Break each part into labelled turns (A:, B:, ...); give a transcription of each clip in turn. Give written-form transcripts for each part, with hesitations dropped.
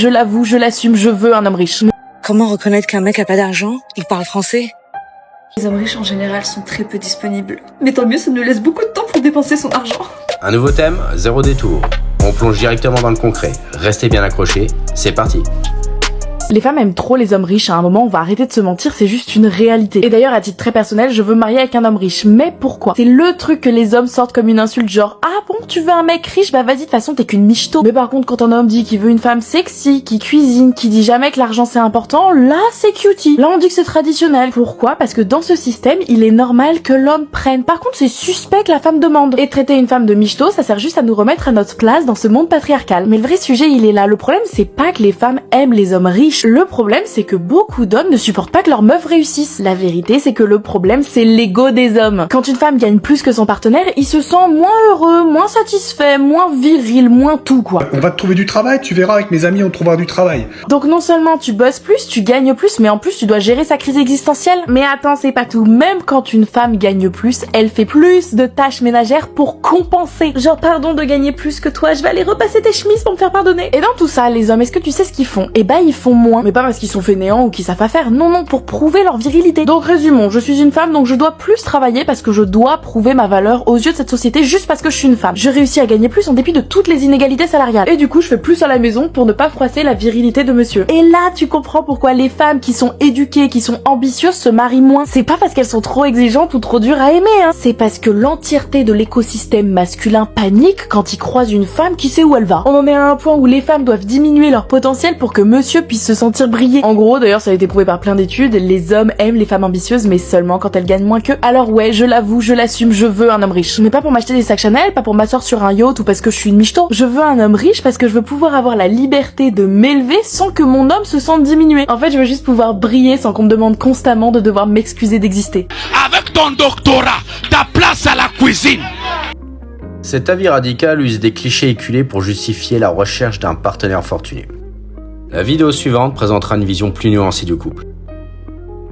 A: Je l'avoue, je l'assume, je veux un homme riche.
B: Comment reconnaître qu'un mec a pas d'argent? Il parle français?
C: Les hommes riches en général sont très peu disponibles. Mais tant mieux, ça nous laisse beaucoup de temps pour dépenser son argent.
D: Un nouveau thème, zéro détour. On plonge directement dans le concret. Restez bien accrochés, c'est parti.
A: Les femmes aiment trop les hommes riches, à un moment on va arrêter de se mentir, c'est juste une réalité. Et d'ailleurs à titre très personnel, je veux me marier avec un homme riche. Mais pourquoi? C'est le truc que les hommes sortent comme une insulte, genre ah bon tu veux un mec riche? Bah vas-y, de toute façon t'es qu'une michto. Mais par contre quand un homme dit qu'il veut une femme sexy, qui cuisine, qui dit jamais que l'argent c'est important, là c'est cutie. Là on dit que c'est traditionnel. Pourquoi? Parce que dans ce système, il est normal que l'homme prenne. Par contre c'est suspect que la femme demande. Et traiter une femme de michto, ça sert juste à nous remettre à notre place dans ce monde patriarcal. Mais le vrai sujet il est là. Le problème c'est pas que les femmes aiment les hommes riches. Le problème, c'est que beaucoup d'hommes ne supportent pas que leurs meufs réussissent. La vérité, c'est que le problème, c'est l'ego des hommes. Quand une femme gagne plus que son partenaire, il se sent moins heureux, moins satisfait, moins viril, moins tout, quoi.
E: On va te trouver du travail, tu verras, avec mes amis, on trouvera du travail.
A: Donc non seulement tu bosses plus, tu gagnes plus, mais en plus tu dois gérer sa crise existentielle. Mais attends, c'est pas tout. Même quand une femme gagne plus, elle fait plus de tâches ménagères pour compenser. Genre, pardon de gagner plus que toi, je vais aller repasser tes chemises pour me faire pardonner. Et dans tout ça, les hommes, est-ce que tu sais ce qu'ils font? Eh ben, ils font moins. Mais pas parce qu'ils sont fainéants ou qu'ils savent pas faire. Non, pour prouver leur virilité. Donc résumons, je suis une femme, donc je dois plus travailler parce que je dois prouver ma valeur aux yeux de cette société juste parce que je suis une femme. Je réussis à gagner plus en dépit de toutes les inégalités salariales. Et du coup, je fais plus à la maison pour ne pas froisser la virilité de monsieur. Et là, tu comprends pourquoi les femmes qui sont éduquées, qui sont ambitieuses se marient moins. C'est pas parce qu'elles sont trop exigeantes ou trop dures à aimer, hein. C'est parce que l'entièreté de l'écosystème masculin panique quand il croise une femme qui sait où elle va. On en est à un point où les femmes doivent diminuer leur potentiel pour que monsieur puisse se sentir briller. En gros, d'ailleurs, ça a été prouvé par plein d'études, les hommes aiment les femmes ambitieuses, mais seulement quand elles gagnent moins qu'eux. Alors ouais, je l'avoue, je l'assume, je veux un homme riche. Mais pas pour m'acheter des sacs Chanel, pas pour m'asseoir sur un yacht ou parce que je suis une michto. Je veux un homme riche parce que je veux pouvoir avoir la liberté de m'élever sans que mon homme se sente diminué. En fait, je veux juste pouvoir briller sans qu'on me demande constamment de devoir m'excuser d'exister.
F: Avec ton doctorat, ta place à la cuisine.
D: Cet avis radical use des clichés éculés pour justifier la recherche d'un partenaire fortuné. La vidéo suivante présentera une vision plus nuancée du couple.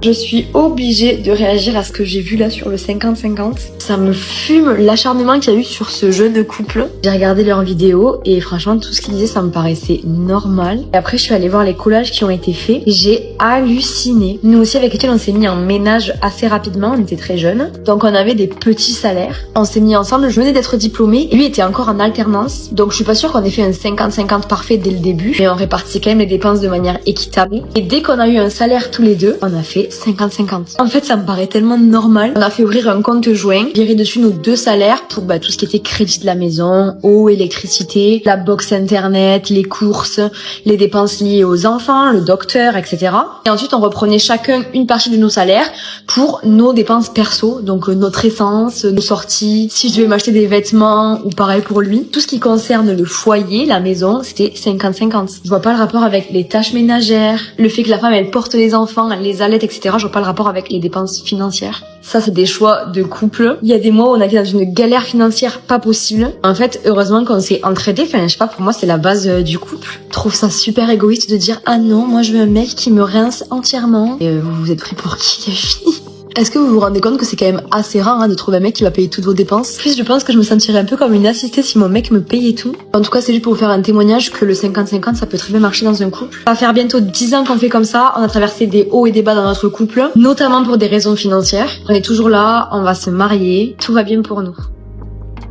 C: Je suis obligée de réagir à ce que j'ai vu là sur le 50-50. Ça me fume l'acharnement qu'il y a eu sur ce jeune couple. J'ai regardé leurs vidéos et franchement tout ce qu'ils disaient ça me paraissait normal. Et après je suis allée voir les collages qui ont été faits. J'ai halluciné. Nous aussi avec Étienne on s'est mis en ménage assez rapidement, on était très jeunes. Donc on avait des petits salaires. On s'est mis ensemble, je venais d'être diplômée. Lui était encore en alternance. Donc je suis pas sûre qu'on ait fait un 50-50 parfait dès le début. Mais on répartit quand même les dépenses de manière équitable. Et dès qu'on a eu un salaire tous les deux, on a fait 50-50. En fait, ça me paraît tellement normal. On a fait ouvrir un compte joint, virer dessus nos deux salaires pour tout ce qui était crédit de la maison, eau, électricité, la box internet, les courses, les dépenses liées aux enfants, le docteur, etc. Et ensuite, on reprenait chacun une partie de nos salaires pour nos dépenses perso, donc notre essence, nos sorties, si je devais m'acheter des vêtements ou pareil pour lui. Tout ce qui concerne le foyer, la maison, c'était 50-50. Je vois pas le rapport avec les tâches ménagères, le fait que la femme elle porte les enfants, elle les allaite, etc. Je vois pas le rapport avec les dépenses financières. Ça, c'est des choix de couple. Il y a des mois où on a été dans une galère financière pas possible. En fait, heureusement qu'on s'est entraidés. Enfin, je sais pas, pour moi, c'est la base du couple. Je trouve ça super égoïste de dire « Ah non, moi je veux un mec qui me rince entièrement. » Et vous êtes pris pour qui, les filles? Est-ce que vous vous rendez compte que c'est quand même assez rare de trouver un mec qui va payer toutes vos dépenses? En plus, je pense que je me sentirais un peu comme une assistée si mon mec me payait tout. En tout cas, c'est juste pour vous faire un témoignage que le 50-50, ça peut très bien marcher dans un couple. Ça va faire bientôt 10 ans qu'on fait comme ça. On a traversé des hauts et des bas dans notre couple, notamment pour des raisons financières. On est toujours là, on va se marier, tout va bien pour nous.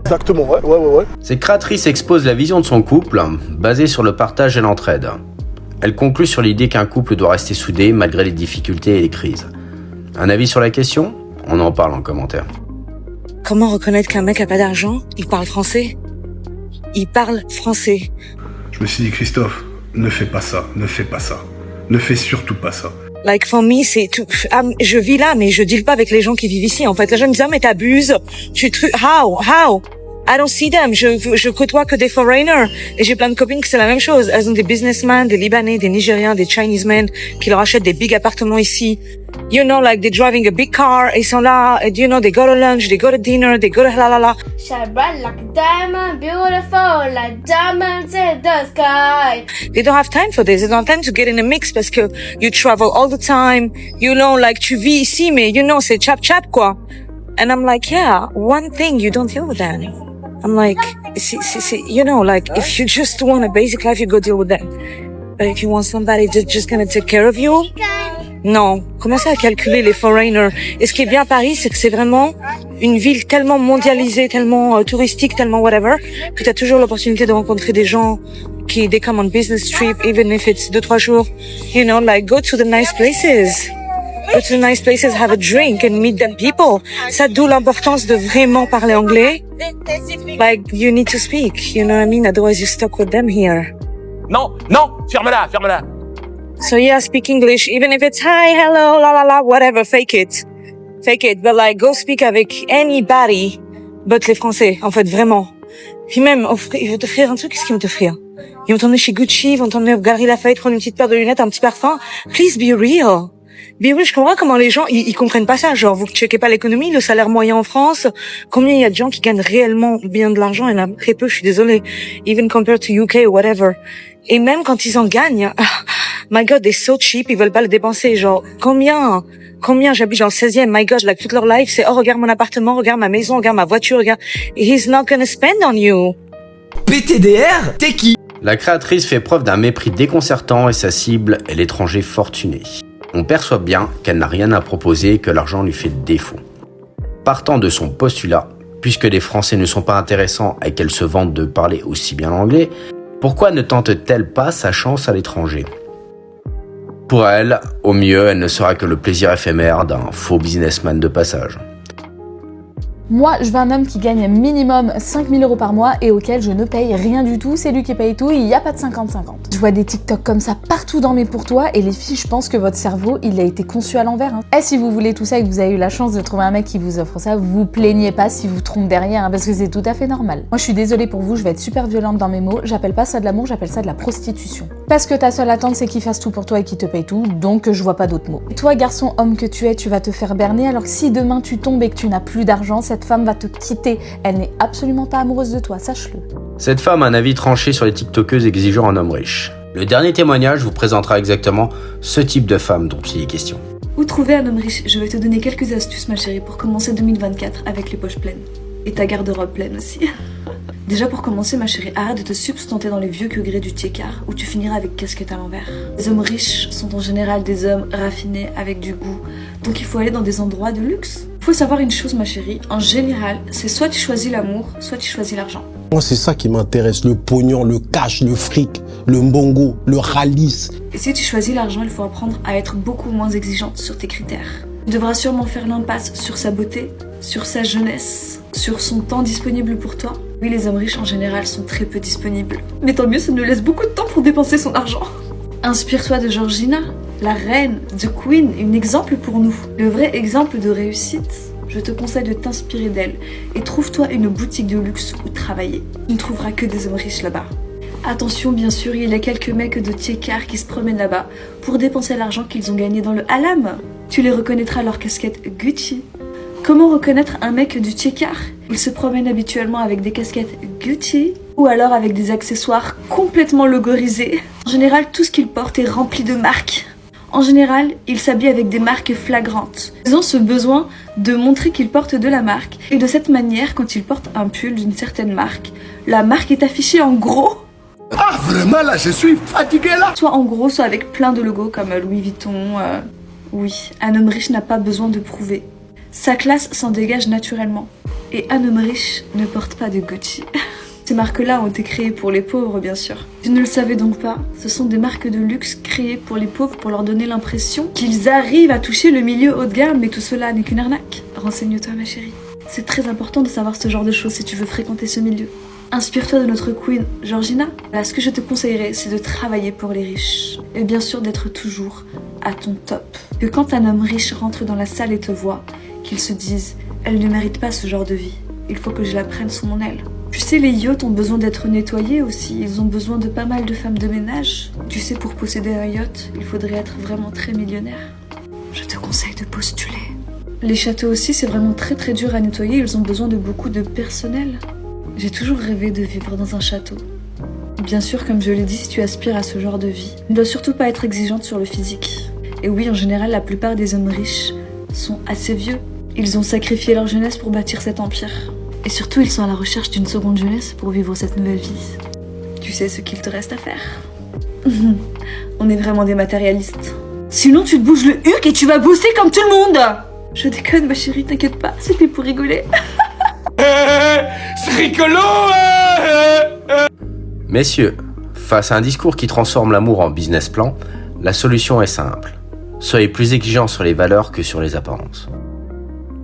E: Exactement, ouais.
D: Cette créatrice expose la vision de son couple, basée sur le partage et l'entraide. Elle conclut sur l'idée qu'un couple doit rester soudé malgré les difficultés et les crises. Un avis sur la question? On en parle en commentaire.
B: Comment reconnaître qu'un mec a pas d'argent? Il parle français? Il parle français.
E: Je me suis dit, Christophe, ne fais pas ça, ne fais pas ça. Ne fais surtout pas ça.
B: Like for me, c'est tout. Je vis là, mais je deal pas avec les gens qui vivent ici. En fait, les gens me disent, ah, mais t'abuses. How? I don't see them. Je côtoie que des foreigners. Et j'ai plein de copines que c'est la même chose. Elles ont des businessmen, des Libanais, des Nigériens, des Chinese men qui leur achètent des big appartements ici. You know, like they're driving a big car. Ils sont là. And, you know, they go to lunch, they go to dinner, they go to la.
G: Shine bright like a diamond, beautiful like diamonds in the sky.
B: They don't have time for this. They don't have time to get in a mix parce que you travel all the time. You know, like tu vis ici, mais you know, c'est chap quoi. And I'm like, yeah, one thing, you don't deal with that. I'm like, you know, like if you just want a basic life, you go deal with that. If you want somebody that's just gonna take care of you. Non, commencez à calculer les foreigners. Et ce qui est bien à Paris, c'est que c'est vraiment une ville tellement mondialisée, tellement touristique, tellement whatever, que t'as toujours l'opportunité de rencontrer des gens qui, they come on business trip, even if it's 2-3 jours. You know, like, go to the nice places. Go to the nice places, have a drink and meet them people. Ça, d'où l'importance de vraiment parler anglais. Like, you need to speak, you know what I mean? Otherwise you're stuck with them here.
F: Non, non, ferme-la, ferme-la.
B: So yeah, speak English, even if it's hi, hello, la la la, whatever, fake it. Fake it, but like, go speak avec anybody, but les Français, en fait, vraiment. Puis même, ils vont t'offrir un truc, qu'est-ce qu'ils vont t'offrir? Ils vont t'emmener chez Gucci, ils vont t'emmener au Galeries Lafayette, prendre une petite paire de lunettes, un petit parfum. Please be real. Be real, je comprends comment les gens, ils comprennent pas ça. Genre, vous checkez pas l'économie, le salaire moyen en France. Combien il y a de gens qui gagnent réellement bien de l'argent? Il y en a très peu, je suis désolée. Even compared to UK or whatever. Et même quand ils en gagnent, my God, they're so cheap, ils veulent pas le dépenser. Genre, combien j'habite dans le 16e, my God, like toute leur life, c'est, oh, regarde mon appartement, regarde ma maison, regarde ma voiture, regarde. He's not gonna spend on you.
H: PTDR, t'es qui?
D: La créatrice fait preuve d'un mépris déconcertant et sa cible est l'étranger fortuné. On perçoit bien qu'elle n'a rien à proposer et que l'argent lui fait défaut. Partant de son postulat, puisque les Français ne sont pas intéressants et qu'elle se vante de parler aussi bien l'anglais, pourquoi ne tente-t-elle pas sa chance à l'étranger? Pour elle, au mieux, elle ne sera que le plaisir éphémère d'un faux businessman de passage.
A: Moi, je veux un homme qui gagne minimum 5 000 € par mois et auquel je ne paye rien du tout, c'est lui qui paye tout, il n'y a pas de 50-50. Je vois des TikTok comme ça partout dans mes pour toi et les filles, je pense que votre cerveau, il a été conçu à l'envers. Et si vous voulez tout ça et que vous avez eu la chance de trouver un mec qui vous offre ça, vous plaignez pas si vous trompez derrière, parce que c'est tout à fait normal. Moi, je suis désolée pour vous, je vais être super violente dans mes mots, j'appelle pas ça de l'amour, j'appelle ça de la prostitution. Parce que ta seule attente, c'est qu'il fasse tout pour toi et qu'il te paye tout, donc je vois pas d'autres mots. Et toi, garçon, homme que tu es, tu vas te faire berner, alors que si demain tu tombes et que tu n'as plus d'argent, cette femme va te quitter. Elle n'est absolument pas amoureuse de toi, sache-le.
D: Cette femme a un avis tranché sur les tiktokeuses exigeant un homme riche. Le dernier témoignage vous présentera exactement ce type de femme dont il est question.
I: Où trouver un homme riche? Je vais te donner quelques astuces, ma chérie, pour commencer 2024 avec les poches pleines. Et ta garde-robe pleine aussi. Déjà pour commencer, ma chérie, arrête de te substanter dans les vieux queugrés du tiécar où tu finiras avec casquette à l'envers. Les hommes riches sont en général des hommes raffinés avec du goût, donc il faut aller dans des endroits de luxe. Faut savoir une chose, ma chérie, en général, c'est soit tu choisis l'amour, soit tu choisis l'argent.
J: Moi, c'est ça qui m'intéresse, le pognon, le cash, le fric, le mbongo, le ralice.
I: Et si tu choisis l'argent, il faut apprendre à être beaucoup moins exigeante sur tes critères. Tu devras sûrement faire l'impasse sur sa beauté, sur sa jeunesse, sur son temps disponible pour toi. Oui, les hommes riches en général sont très peu disponibles. Mais tant mieux, ça nous laisse beaucoup de temps pour dépenser son argent. Inspire-toi de Georgina, la reine, The Queen, un exemple pour nous. Le vrai exemple de réussite. Je te conseille de t'inspirer d'elle et trouve-toi une boutique de luxe où travailler. Tu ne trouveras que des hommes riches là-bas. Attention, bien sûr, il y a quelques mecs de tiécar qui se promènent là-bas pour dépenser l'argent qu'ils ont gagné dans le halam. Tu les reconnaîtras à leur casquette Gucci. Comment reconnaître un mec du tiécar? Il se promène habituellement avec des casquettes Gucci ou alors avec des accessoires complètement logorisés. En général, tout ce qu'il porte est rempli de marques. En général, ils s'habillent avec des marques flagrantes. Ils ont ce besoin de montrer qu'ils portent de la marque. Et de cette manière, quand ils portent un pull d'une certaine marque, la marque est affichée en gros.
F: Ah, vraiment, là, je suis fatigué, là.
I: Soit en gros, soit avec plein de logos comme Louis Vuitton. Oui, un homme riche n'a pas besoin de prouver. Sa classe s'en dégage naturellement. Et un homme riche ne porte pas de Gucci. Ces marques-là ont été créées pour les pauvres, bien sûr. Tu ne le savais donc pas, ce sont des marques de luxe créées pour les pauvres pour leur donner l'impression qu'ils arrivent à toucher le milieu haut de gamme, mais tout cela n'est qu'une arnaque. Renseigne-toi, ma chérie. C'est très important de savoir ce genre de choses si tu veux fréquenter ce milieu. Inspire-toi de notre queen, Georgina. Là, ce que je te conseillerais, c'est de travailler pour les riches. Et bien sûr d'être toujours à ton top. Que quand un homme riche rentre dans la salle et te voit, qu'il se dise « Elle ne mérite pas ce genre de vie. Il faut que je la prenne sous mon aile. » Tu sais, les yachts ont besoin d'être nettoyés aussi. Ils ont besoin de pas mal de femmes de ménage. Tu sais, pour posséder un yacht, il faudrait être vraiment très millionnaire. Je te conseille de postuler. Les châteaux aussi, c'est vraiment très très dur à nettoyer. Ils ont besoin de beaucoup de personnel. J'ai toujours rêvé de vivre dans un château. Bien sûr, comme je l'ai dit, si tu aspires à ce genre de vie, ne dois surtout pas être exigeante sur le physique. Et oui, en général, la plupart des hommes riches sont assez vieux. Ils ont sacrifié leur jeunesse pour bâtir cet empire. Et surtout, ils sont à la recherche d'une seconde jeunesse pour vivre cette nouvelle vie. Tu sais ce qu'il te reste à faire. On est vraiment des matérialistes. Sinon tu te bouges le huc et tu vas bosser comme tout le monde. Je déconne ma chérie, t'inquiète pas, c'était pour rigoler.
F: C'est rigolo.
D: Messieurs, face à un discours qui transforme l'amour en business plan, la solution est simple. Soyez plus exigeants sur les valeurs que sur les apparences.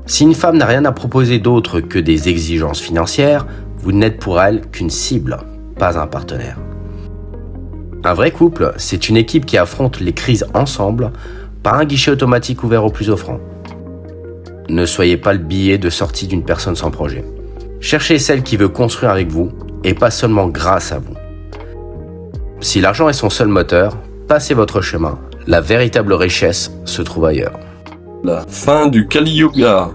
D: Si une femme n'a rien à proposer d'autre que des exigences financières, vous n'êtes pour elle qu'une cible, pas un partenaire. Un vrai couple, c'est une équipe qui affronte les crises ensemble, pas un guichet automatique ouvert au plus offrant. Ne soyez pas le billet de sortie d'une personne sans projet. Cherchez celle qui veut construire avec vous, et pas seulement grâce à vous. Si l'argent est son seul moteur, passez votre chemin. La véritable richesse se trouve ailleurs.
K: La fin du Kali Yoga.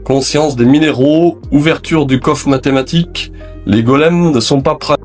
K: Conscience des minéraux, ouverture du coffre mathématique, les golems ne sont pas prêts.